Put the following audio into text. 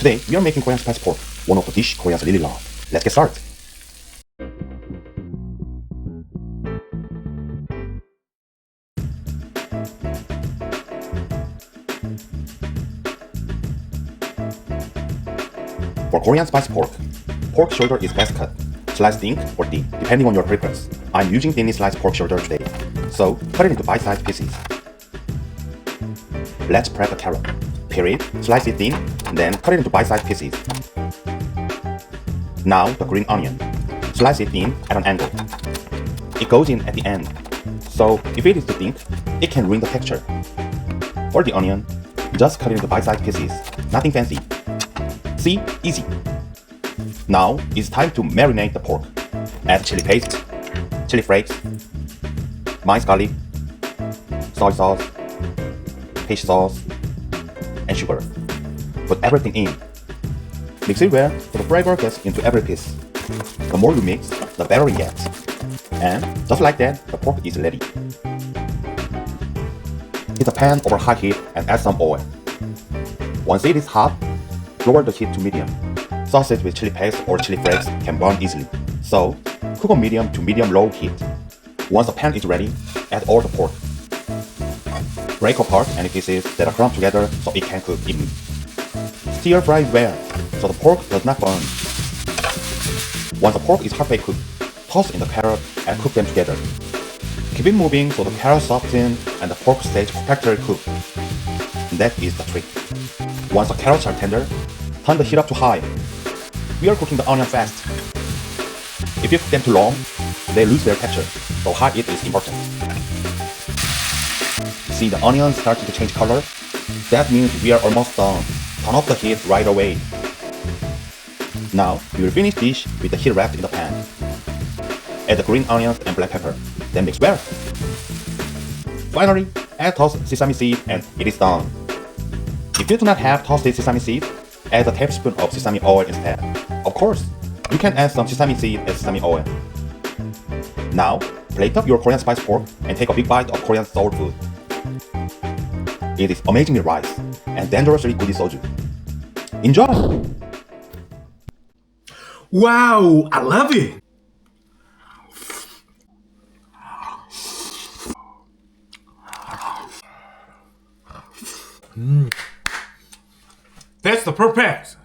Today, we are making Korean spicy pork, one of the dish Koreans really love. Let's get started. For Korean spicy pork shoulder is best cut, sliced thin or deep, depending on your preference. I'm using thinly sliced pork shoulder today, so cut it into bite-sized pieces. Let's prep a carrot. Peel it, slice it thin, then cut it into bite-sized pieces. Now the green onion. Slice it thin at an angle. It goes in at the end, so if it is too thin, it can ruin the texture. For the onion, just cut it into bite-sized pieces, nothing fancy. See? Easy. Now it's time to marinate the pork. Add chili paste, chili flakes, minced garlic, soy sauce, fish sauce, and sugar. Put everything in. Mix it well so the flavor gets into every piece. The more you mix, the better it gets. And just like that, the pork is ready. Heat the pan over high heat and add some oil. Once it is hot, lower the heat to medium. Sauces with chili paste or chili flakes can burn easily, so cook on medium to medium-low heat. Once the pan is ready, add all the pork. Break apart any pieces that are crumbed together so it can cook evenly. Stir fry well so the pork does not burn. Once the pork is halfway cooked, toss in the carrot and cook them together. Keep it moving so the carrot softens and the pork stays perfectly cooked. That is the trick. Once the carrots are tender, turn the heat up to high. We are cooking the onion fast. If you cook them too long, they lose their texture, so high heat is important. See the onions starting to change color? That means we are almost done. Turn off the heat right away. Now, we will finish dish with the heat wrapped in the pan. Add the green onions and black pepper, then mix well. Finally, add tossed sesame seed and it is done. If you do not have toasted sesame seed, add a tablespoon of sesame oil instead. Of course, you can add some sesame seed and sesame oil. Now, plate up your Korean spice pork and take a big bite of Korean soul food. It is amazingly rice and dangerously good soju. Enjoy! Wow, I love it. That's the perfect.